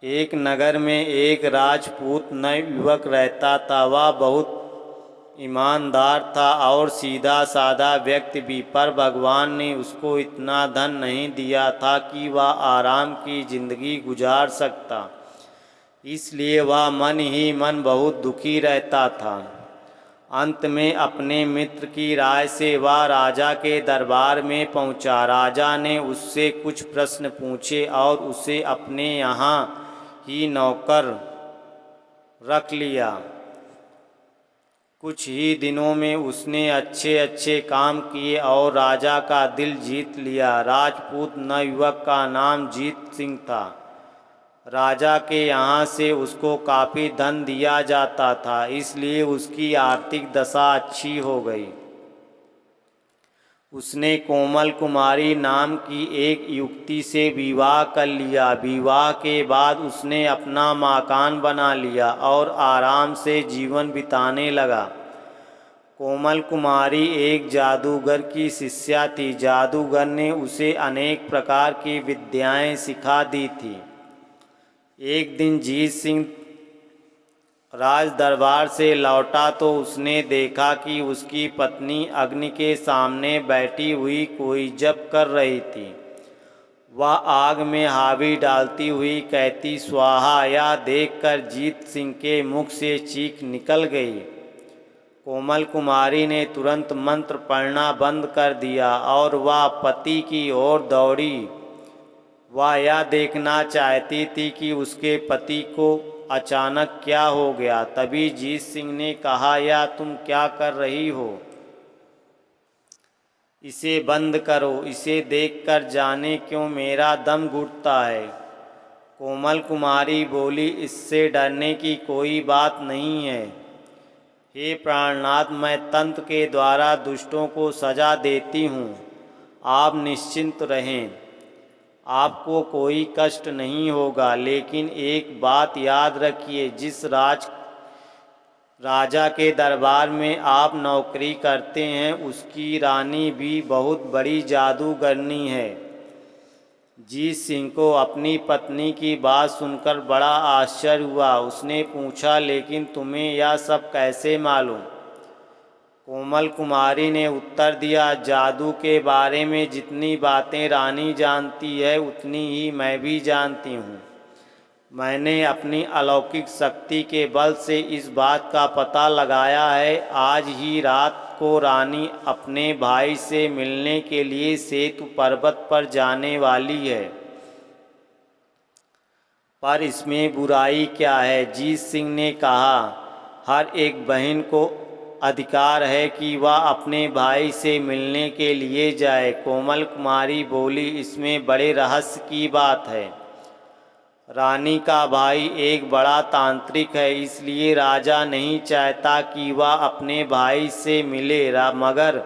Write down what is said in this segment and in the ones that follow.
एक नगर में एक राजपूत युवक रहता था। वह बहुत ईमानदार था और सीधा साधा व्यक्ति भी, पर भगवान ने उसको इतना धन नहीं दिया था कि वह आराम की जिंदगी गुजार सकता। इसलिए वह मन ही मन बहुत दुखी रहता था। अंत में अपने मित्र की राय से वह राजा के दरबार में पहुंचा। राजा ने उससे कुछ प्रश्न पूछे और उसे अपने यहाँ ही नौकर रख लिया। कुछ ही दिनों में उसने अच्छे अच्छे काम किए और राजा का दिल जीत लिया। राजपूत युवक का नाम जीत सिंह था। राजा के यहाँ से उसको काफ़ी धन दिया जाता था, इसलिए उसकी आर्थिक दशा अच्छी हो गई। उसने कोमल कुमारी नाम की एक युवती से विवाह कर लिया। विवाह के बाद उसने अपना मकान बना लिया और आराम से जीवन बिताने लगा। कोमल कुमारी एक जादूगर की शिष्या थी। जादूगर ने उसे अनेक प्रकार की विद्याएं सिखा दी थी। एक दिन जीत सिंह राज दरबार से लौटा तो उसने देखा कि उसकी पत्नी अग्नि के सामने बैठी हुई कोई जप कर रही थी। वह आग में हावी डालती हुई कहती स्वाहा। यह देखकर जीत सिंह के मुख से चीख निकल गई। कोमल कुमारी ने तुरंत मंत्र पढ़ना बंद कर दिया और वह पति की ओर दौड़ी। वह यह देखना चाहती थी कि उसके पति को अचानक क्या हो गया। तभी जीत सिंह ने कहा, यह तुम क्या कर रही हो? इसे बंद करो। इसे देखकर जाने क्यों मेरा दम घुटता है। कोमल कुमारी बोली, इससे डरने की कोई बात नहीं है। हे प्राणनाथ, मैं तंत्र के द्वारा दुष्टों को सजा देती हूँ। आप निश्चिंत रहें, आपको कोई कष्ट नहीं होगा। लेकिन एक बात याद रखिए, जिस राजा के दरबार में आप नौकरी करते हैं उसकी रानी भी बहुत बड़ी जादूगरनी है। जीत सिंह को अपनी पत्नी की बात सुनकर बड़ा आश्चर्य हुआ। उसने पूछा, लेकिन तुम्हें यह सब कैसे मालूम? कोमल कुमारी ने उत्तर दिया, जादू के बारे में जितनी बातें रानी जानती है उतनी ही मैं भी जानती हूँ। मैंने अपनी अलौकिक शक्ति के बल से इस बात का पता लगाया है। आज ही रात को रानी अपने भाई से मिलने के लिए सेतु पर्वत पर जाने वाली है। पर इसमें बुराई क्या है? जीत सिंह ने कहा, हर एक बहन को अधिकार है कि वह अपने भाई से मिलने के लिए जाए। कोमल कुमारी बोली, इसमें बड़े रहस्य की बात है। रानी का भाई एक बड़ा तांत्रिक है, इसलिए राजा नहीं चाहता कि वह अपने भाई से मिले। मगर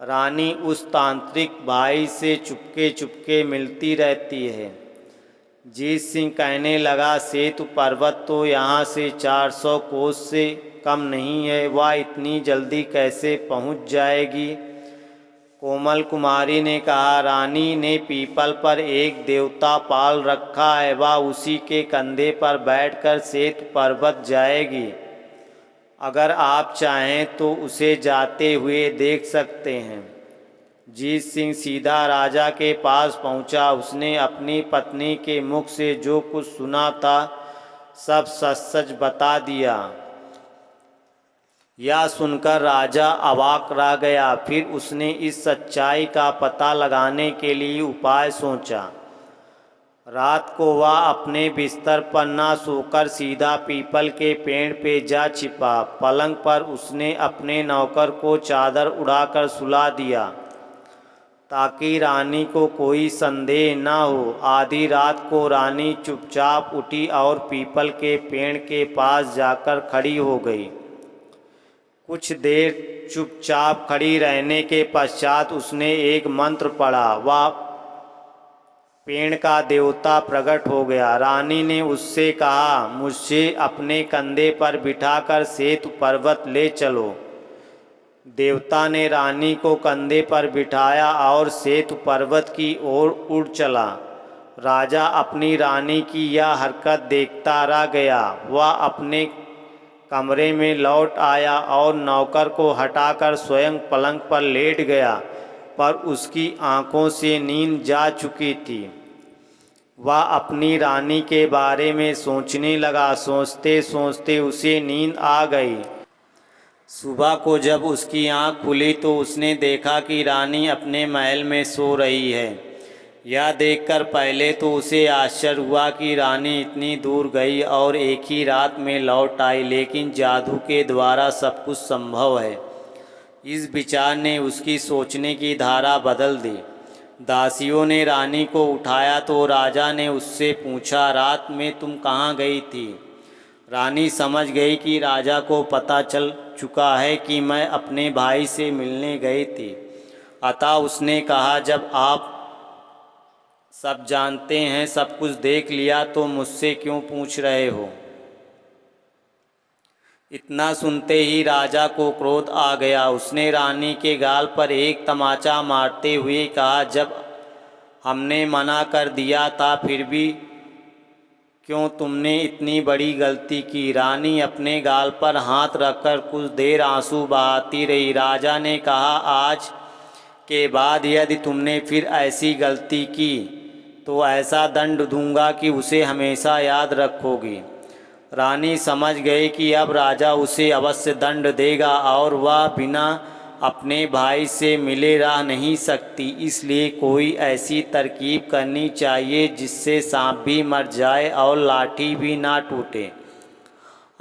रानी उस तांत्रिक भाई से चुपके चुपके मिलती रहती है। जीत सिंह कहने लगा, सेतु पर्वत तो यहाँ से 400 कोस से कम नहीं है, वह इतनी जल्दी कैसे पहुँच जाएगी? कोमल कुमारी ने कहा, रानी ने पीपल पर एक देवता पाल रखा है, वह उसी के कंधे पर बैठकर सेतु पर्वत जाएगी। अगर आप चाहें तो उसे जाते हुए देख सकते हैं। जीत सिंह सीधा राजा के पास पहुंचा। उसने अपनी पत्नी के मुख से जो कुछ सुना था सब सच सच बता दिया। यह सुनकर राजा अवाक रह गया। फिर उसने इस सच्चाई का पता लगाने के लिए उपाय सोचा। रात को वह अपने बिस्तर पर न सोकर सीधा पीपल के पेड़ पे जा छिपा। पलंग पर उसने अपने नौकर को चादर उड़ाकर सुला दिया ताकि रानी को कोई संदेह न हो। आधी रात को रानी चुपचाप उठी और पीपल के पेड़ के पास जाकर खड़ी हो गई। कुछ देर चुपचाप खड़ी रहने के पश्चात उसने एक मंत्र पढ़ा। वह पेड़ का देवता प्रकट हो गया। रानी ने उससे कहा, मुझे अपने कंधे पर बिठाकर सेतु पर्वत ले चलो। देवता ने रानी को कंधे पर बिठाया और सेतु पर्वत की ओर उड़ चला। राजा अपनी रानी की यह हरकत देखता रह गया। वह अपने कमरे में लौट आया और नौकर को हटाकर स्वयं पलंग पर लेट गया, पर उसकी आंखों से नींद जा चुकी थी। वह अपनी रानी के बारे में सोचने लगा। सोचते सोचते उसे नींद आ गई। सुबह को जब उसकी आंख खुली तो उसने देखा कि रानी अपने महल में सो रही है। यह देखकर पहले तो उसे आश्चर्य हुआ कि रानी इतनी दूर गई और एक ही रात में लौट आई, लेकिन जादू के द्वारा सब कुछ संभव है। इस विचार ने उसकी सोचने की धारा बदल दी। दासियों ने रानी को उठाया तो राजा ने उससे पूछा, रात में तुम कहाँ गई थी? रानी समझ गई कि राजा को पता चल चुका है कि मैं अपने भाई से मिलने गई थी। अतः उसने कहा, जब आप सब जानते हैं, सब कुछ देख लिया, तो मुझसे क्यों पूछ रहे हो? इतना सुनते ही राजा को क्रोध आ गया। उसने रानी के गाल पर एक तमाचा मारते हुए कहा, जब हमने मना कर दिया था फिर भी क्यों तुमने इतनी बड़ी गलती की? रानी अपने गाल पर हाथ रखकर कुछ देर आंसू बहाती रही। राजा ने कहा, आज के बाद यदि तुमने फिर ऐसी गलती की तो ऐसा दंड दूंगा कि उसे हमेशा याद रखोगी। रानी समझ गई कि अब राजा उसे अवश्य दंड देगा और वह बिना अपने भाई से मिले रह नहीं सकती, इसलिए कोई ऐसी तरकीब करनी चाहिए जिससे सांप भी मर जाए और लाठी भी ना टूटे।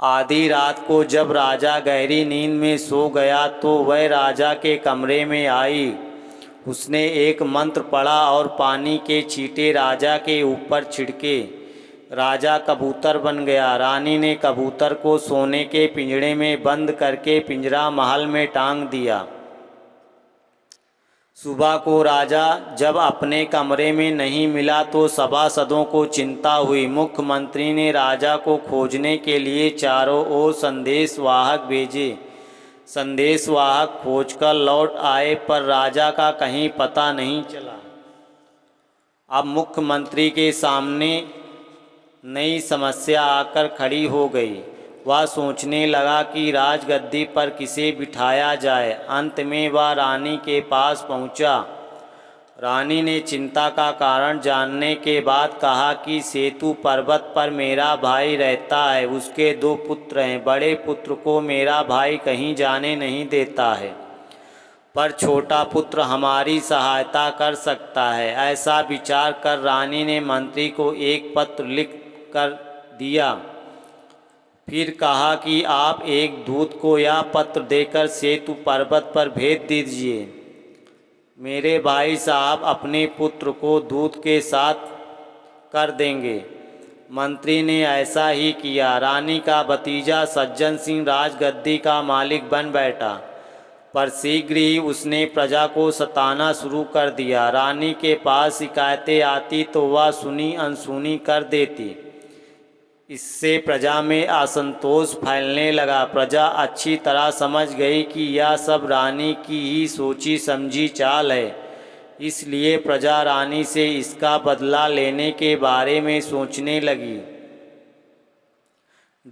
आधी रात को जब राजा गहरी नींद में सो गया तो वह राजा के कमरे में आई। उसने एक मंत्र पढ़ा और पानी के छींटे राजा के ऊपर छिड़के। राजा कबूतर बन गया। रानी ने कबूतर को सोने के पिंजरे में बंद करके पिंजरा महल में टांग दिया। सुबह को राजा जब अपने कमरे में नहीं मिला तो सभासदों को चिंता हुई। मुख्यमंत्री ने राजा को खोजने के लिए चारों ओर संदेशवाहक भेजे। संदेशवाहक खोजकर लौट आए, पर राजा का कहीं पता नहीं चला। अब मुख्यमंत्री के सामने नई समस्या आकर खड़ी हो गई। वह सोचने लगा कि राजगद्दी पर किसे बिठाया जाए। अंत में वह रानी के पास पहुंचा। रानी ने चिंता का कारण जानने के बाद कहा कि सेतु पर्वत पर मेरा भाई रहता है। उसके 2 पुत्र हैं। बड़े पुत्र को मेरा भाई कहीं जाने नहीं देता है, पर छोटा पुत्र हमारी सहायता कर सकता है। ऐसा विचार कर रानी ने मंत्री को एक पत्र लिख कर दिया। फिर कहा कि आप एक दूत को यह पत्र देकर सेतु पर्वत पर भेज दीजिए। मेरे भाई साहब अपने पुत्र को दूत के साथ कर देंगे। मंत्री ने ऐसा ही किया। रानी का भतीजा सज्जन सिंह राजगद्दी का मालिक बन बैठा, पर शीघ्र ही उसने प्रजा को सताना शुरू कर दिया। रानी के पास शिकायतें आती तो वह सुनी अनसुनी कर देती। इससे प्रजा में असंतोष फैलने लगा। प्रजा अच्छी तरह समझ गई कि यह सब रानी की ही सोची समझी चाल है, इसलिए प्रजा रानी से इसका बदला लेने के बारे में सोचने लगी।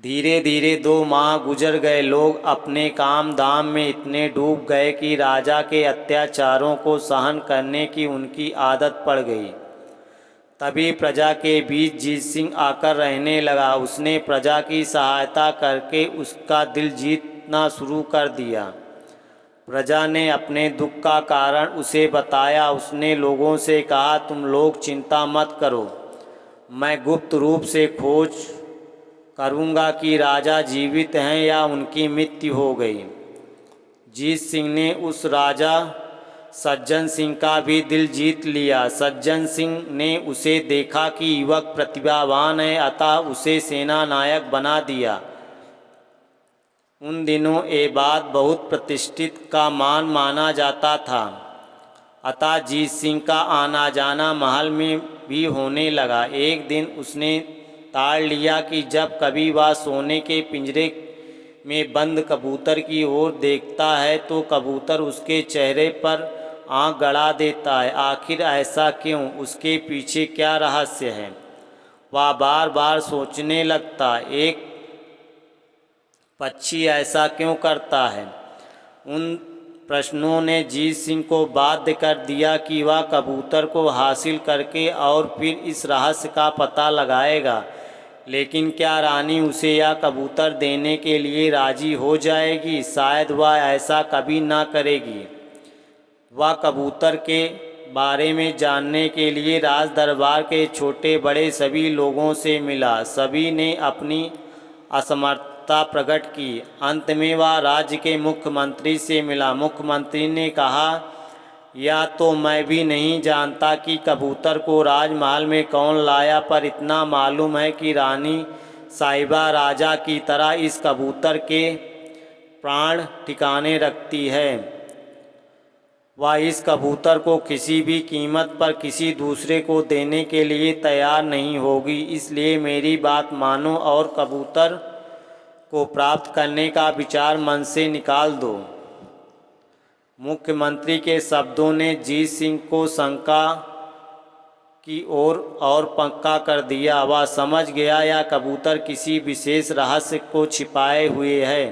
धीरे धीरे 2 माह गुजर गए। लोग अपने काम धाम में इतने डूब गए कि राजा के अत्याचारों को सहन करने की उनकी आदत पड़ गई। तभी प्रजा के बीच जीत सिंह आकर रहने लगा। उसने प्रजा की सहायता करके उसका दिल जीतना शुरू कर दिया। प्रजा ने अपने दुख का कारण उसे बताया। उसने लोगों से कहा, तुम लोग चिंता मत करो, मैं गुप्त रूप से खोज करूंगा कि राजा जीवित हैं या उनकी मृत्यु हो गई। जीत सिंह ने उस राजा सज्जन सिंह का भी दिल जीत लिया। सज्जन सिंह ने उसे देखा कि युवक प्रतिभावान है, अतः उसे सेना नायक बना दिया। उन दिनों ये बात बहुत प्रतिष्ठित का मान माना जाता था, अतः जीत सिंह का आना जाना महल में भी होने लगा। एक दिन उसने ताड़ लिया कि जब कभी वह सोने के पिंजरे में बंद कबूतर की ओर देखता है तो कबूतर उसके चेहरे पर आंख गड़ा देता है। आखिर ऐसा क्यों? उसके पीछे क्या रहस्य है? वह बार बार सोचने लगता, एक पक्षी ऐसा क्यों करता है? उन प्रश्नों ने जीत सिंह को बाध्य कर दिया कि वह कबूतर को हासिल करके और फिर इस रहस्य का पता लगाएगा। लेकिन क्या रानी उसे यह कबूतर देने के लिए राजी हो जाएगी? शायद वह ऐसा कभी ना करेगी। वह कबूतर के बारे में जानने के लिए राज दरबार के छोटे बड़े सभी लोगों से मिला। सभी ने अपनी असमर्थता प्रकट की। अंत में वह राज्य के मुख्यमंत्री से मिला। मुख्यमंत्री ने कहा, या तो मैं भी नहीं जानता कि कबूतर को राजमहल में कौन लाया, पर इतना मालूम है कि रानी साहिबा राजा की तरह इस कबूतर के प्राण ठिकाने रखती है। वह इस कबूतर को किसी भी कीमत पर किसी दूसरे को देने के लिए तैयार नहीं होगी। इसलिए मेरी बात मानो और कबूतर को प्राप्त करने का विचार मन से निकाल दो। मुख्यमंत्री के शब्दों ने जीत सिंह को शंका की ओर और पक्का कर दिया। वह समझ गया यह कबूतर किसी विशेष रहस्य को छिपाए हुए है।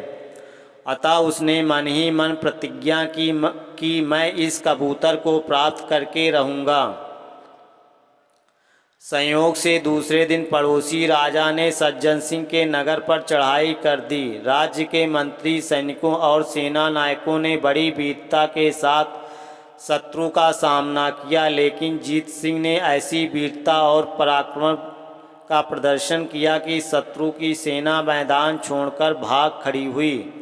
अतः उसने मन ही मन प्रतिज्ञा की मैं इस कबूतर को प्राप्त करके रहूँगा। संयोग से दूसरे दिन पड़ोसी राजा ने सज्जन सिंह के नगर पर चढ़ाई कर दी। राज्य के मंत्री, सैनिकों और सेना नायकों ने बड़ी वीरता के साथ शत्रु का सामना किया, लेकिन जीत सिंह ने ऐसी वीरता और पराक्रम का प्रदर्शन किया कि शत्रु की सेना मैदान छोड़कर भाग खड़ी हुई।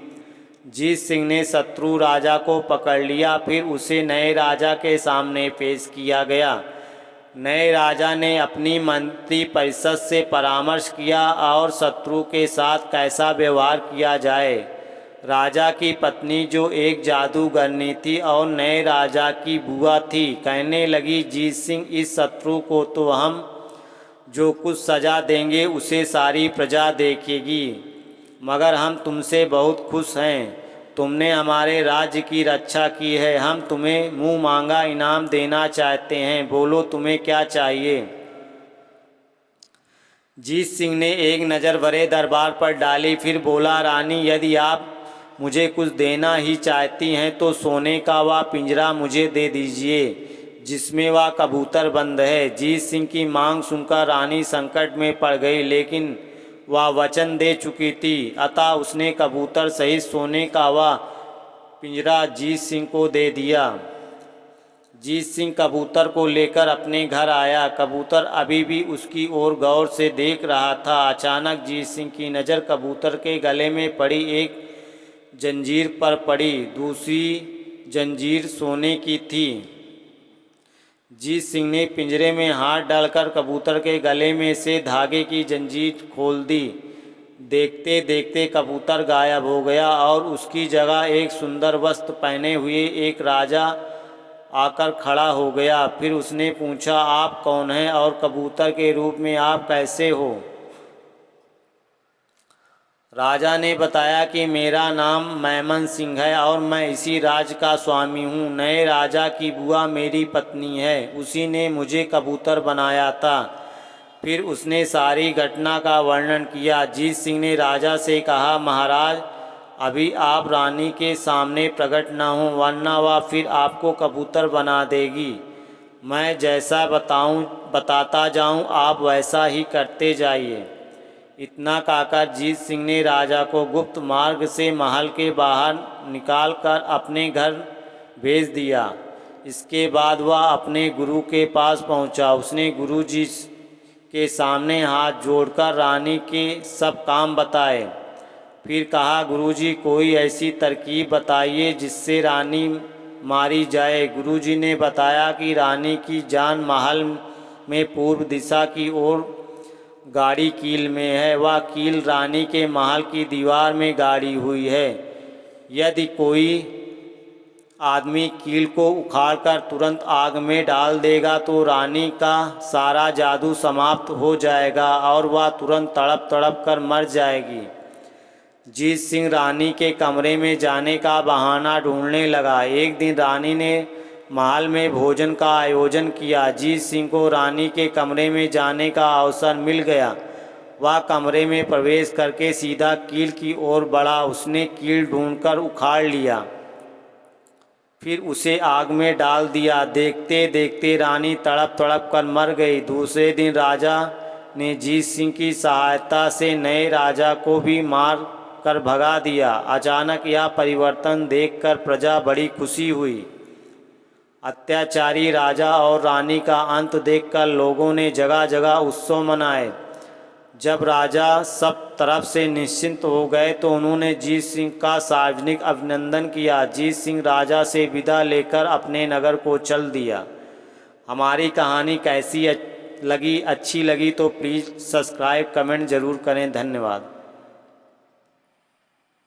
जीत सिंह ने शत्रु राजा को पकड़ लिया। फिर उसे नए राजा के सामने पेश किया गया। नए राजा ने अपनी मंत्री परिषद से परामर्श किया और शत्रु के साथ कैसा व्यवहार किया जाए। राजा की पत्नी, जो एक जादूगरनी थी और नए राजा की बुआ थी, कहने लगी, जीत सिंह, इस शत्रु को तो हम जो कुछ सजा देंगे उसे सारी प्रजा देखेगी, मगर हम तुमसे बहुत खुश हैं। तुमने हमारे राज्य की रक्षा की है। हम तुम्हें मुँह मांगा इनाम देना चाहते हैं। बोलो, तुम्हें क्या चाहिए? जीत सिंह ने एक नज़र बड़े दरबार पर डाली, फिर बोला, रानी, यदि आप मुझे कुछ देना ही चाहती हैं तो सोने का वह पिंजरा मुझे दे दीजिए जिसमें वह कबूतर बंद है। जीत सिंह की मांग सुनकर रानी संकट में पड़ गई, लेकिन वह वचन दे चुकी थी। अतः उसने कबूतर सहित सोने का वह पिंजरा जीत सिंह को दे दिया। जीत सिंह कबूतर को लेकर अपने घर आया। कबूतर अभी भी उसकी ओर गौर से देख रहा था। अचानक जीत सिंह की नज़र कबूतर के गले में पड़ी एक जंजीर पर पड़ी। दूसरी जंजीर सोने की थी। जीत सिंह ने पिंजरे में हाथ डालकर कबूतर के गले में से धागे की जंजीर खोल दी। देखते देखते कबूतर गायब हो गया और उसकी जगह एक सुंदर वस्त्र पहने हुए एक राजा आकर खड़ा हो गया। फिर उसने पूछा, आप कौन हैं और कबूतर के रूप में आप कैसे हो? राजा ने बताया कि मेरा नाम मेमन सिंह है और मैं इसी राज्य का स्वामी हूँ। नए राजा की बुआ मेरी पत्नी है, उसी ने मुझे कबूतर बनाया था। फिर उसने सारी घटना का वर्णन किया। जीत सिंह ने राजा से कहा, महाराज, अभी आप रानी के सामने प्रकट न हों, वरना वह फिर आपको कबूतर बना देगी। मैं जैसा बताता जाऊँ, आप वैसा ही करते जाइए। इतना कहकर जीत सिंह ने राजा को गुप्त मार्ग से महल के बाहर निकालकर अपने घर भेज दिया। इसके बाद वह अपने गुरु के पास पहुंचा। उसने गुरुजी के सामने हाथ जोड़कर रानी के सब काम बताए। फिर कहा, गुरुजी, कोई ऐसी तरकीब बताइए जिससे रानी मारी जाए। गुरुजी ने बताया कि रानी की जान महल में पूर्व दिशा की ओर गाड़ी कील में है। वह कील रानी के महल की दीवार में गाड़ी हुई है। यदि कोई आदमी कील को उखाड़कर तुरंत आग में डाल देगा तो रानी का सारा जादू समाप्त हो जाएगा और वह तुरंत तड़प तड़प कर मर जाएगी। जीत सिंह रानी के कमरे में जाने का बहाना ढूंढने लगा। एक दिन रानी ने महल में भोजन का आयोजन किया। जीत सिंह को रानी के कमरे में जाने का अवसर मिल गया। वह कमरे में प्रवेश करके सीधा कील की ओर बढ़ा। उसने कील ढूंढकर उखाड़ लिया, फिर उसे आग में डाल दिया। देखते देखते रानी तड़प तड़प कर मर गई। दूसरे दिन राजा ने जीत सिंह की सहायता से नए राजा को भी मार कर भगा दिया। अचानक यह परिवर्तन देखकर प्रजा बड़ी खुशी हुई। अत्याचारी राजा और रानी का अंत देखकर लोगों ने जगह जगह उत्सव मनाए। जब राजा सब तरफ से निश्चिंत हो गए तो उन्होंने जीत सिंह का सार्वजनिक अभिनंदन किया। जीत सिंह राजा से विदा लेकर अपने नगर को चल दिया। हमारी कहानी कैसी लगी, अच्छी लगी तो प्लीज़ सब्सक्राइब कमेंट ज़रूर करें। धन्यवाद।